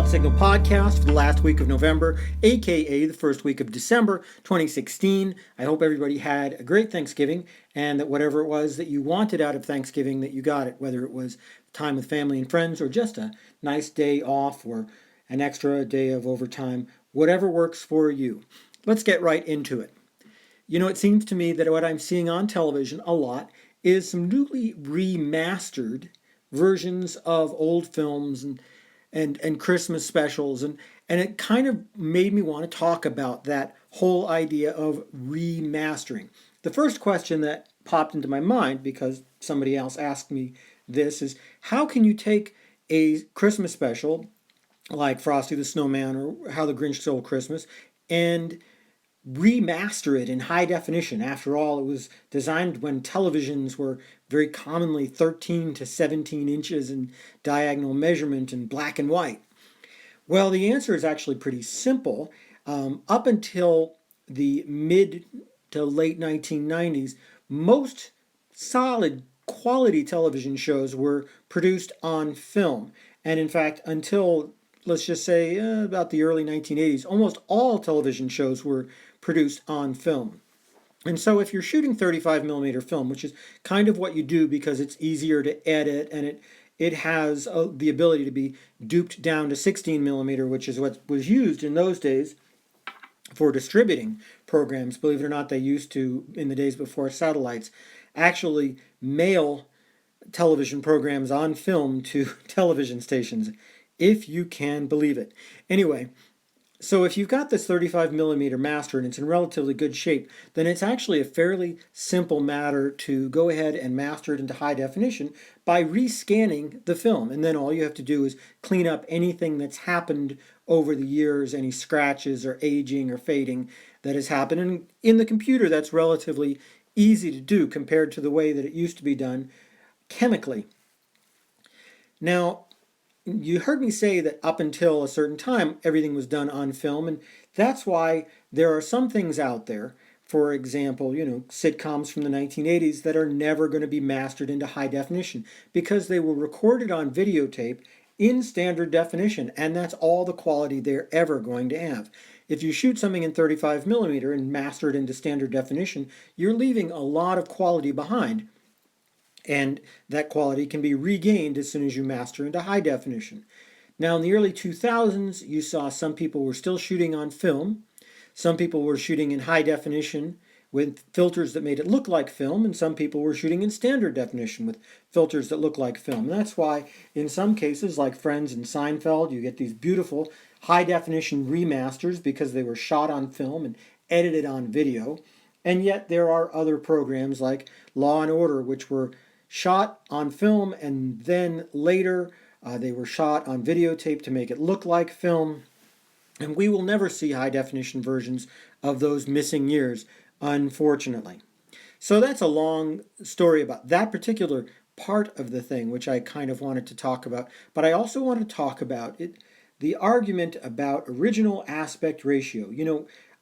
Salt Signal podcast for the last week of November, aka the first week of December 2016. I hope everybody had a great Thanksgiving and that whatever it was that you wanted out of Thanksgiving, that you got it, whether it was time with family and friends or just a nice day off or an extra day of overtime, whatever works for you. Let's get right into it. You know, it seems to me that what I'm seeing on television a lot is some newly remastered versions of old films and Christmas specials, and it kind of made me want to talk about that whole idea of remastering. The first question that popped into my mind, because somebody else asked me this, is how can you take a Christmas special like Frosty the Snowman or How the Grinch Stole Christmas and remaster it in high definition? After all, it was designed when televisions were very commonly 13 to 17 inches in diagonal measurement and black and white. Well, the answer is actually pretty simple. Up until the mid to late 1990s, most solid quality television shows were produced on film. And in fact, until let's just say about the early 1980s, almost all television shows were produced on film. And so if you're shooting 35 millimeter film, which is kind of what you do because it's easier to edit and it has the ability to be duped down to 16 millimeter, which is what was used in those days for distributing programs. Believe it or not, they used to, in the days before satellites, actually mail television programs on film to television stations, if you can believe it. Anyway, so if you've got this 35 millimeter master and it's in relatively good shape, then it's actually a fairly simple matter to go ahead and master it into high definition by rescanning the film. And then all you have to do is clean up anything that's happened over the years, any scratches or aging or fading that has happened. And in the computer, that's relatively easy to do compared to the way that it used to be done chemically. Now, you heard me say that up until a certain time, everything was done on film, and that's why there are some things out there, for example, sitcoms from the 1980s that are never going to be mastered into high definition because they were recorded on videotape in standard definition, and that's all the quality they're ever going to have. If you shoot something in 35 millimeter and master it into standard definition, you're leaving a lot of quality behind. And that quality can be regained as soon as you master into high definition. Now, in the early 2000s, you saw some people were still shooting on film. Some people were shooting in high definition with filters that made it look like film, and some people were shooting in standard definition with filters that look like film. And that's why, in some cases, like Friends and Seinfeld, you get these beautiful high definition remasters because they were shot on film and edited on video. And yet, there are other programs like Law and Order, which were shot on film and then later they were shot on videotape to make it look like film. And we will never see high definition versions of those missing years, unfortunately. So that's a long story about that particular part of the thing, which I kind of wanted to talk about. But I also want to talk about the argument about original aspect ratio.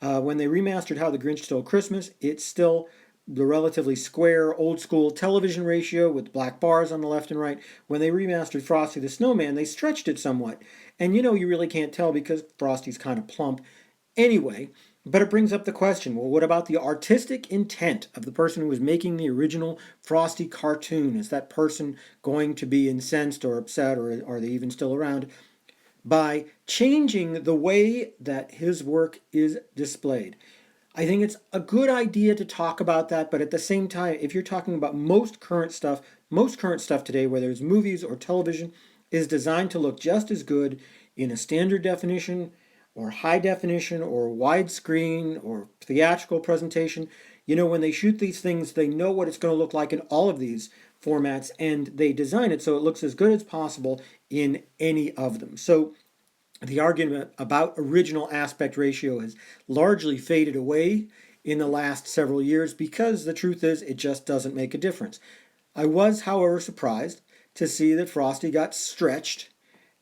When they remastered How the Grinch Stole Christmas, it's still the relatively square old school television ratio with black bars on the left and right. When they remastered Frosty the Snowman, they stretched it somewhat. And you really can't tell because Frosty's kind of plump anyway. But it brings up the question, well, what about the artistic intent of the person who was making the original Frosty cartoon? Is that person going to be incensed or upset, or are they even still around, by changing the way that his work is displayed? I think it's a good idea to talk about that, but at the same time, if you're talking about most current stuff today, whether it's movies or television, is designed to look just as good in a standard definition or high definition or widescreen or theatrical presentation. When they shoot these things, they know what it's going to look like in all of these formats, and they design it so it looks as good as possible in any of them. So the argument about original aspect ratio has largely faded away in the last several years because the truth is it just doesn't make a difference. I was, however, surprised to see that Frosty got stretched,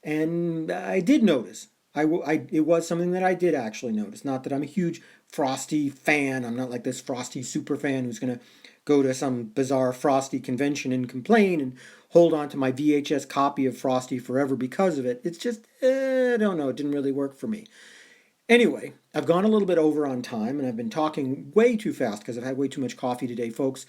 and I did notice. It was something that I did actually notice. Not that I'm a huge Frosty fan. I'm not like this Frosty super fan who's going to go to some bizarre Frosty convention and complain and hold on to my VHS copy of Frosty forever because of it. It's just, I don't know, it didn't really work for me. Anyway, I've gone a little bit over on time and I've been talking way too fast because I've had way too much coffee today, folks.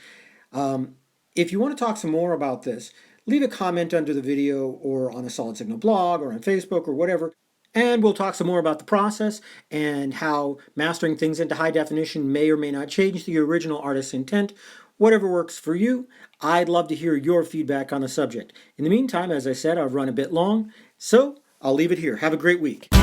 If you want to talk some more about this, leave a comment under the video or on a Solid Signal blog or on Facebook or whatever, and we'll talk some more about the process and how mastering things into high definition may or may not change the original artist's intent. Whatever works for you, I'd love to hear your feedback on the subject. In the meantime, as I said, I've run a bit long, so I'll leave it here. Have a great week.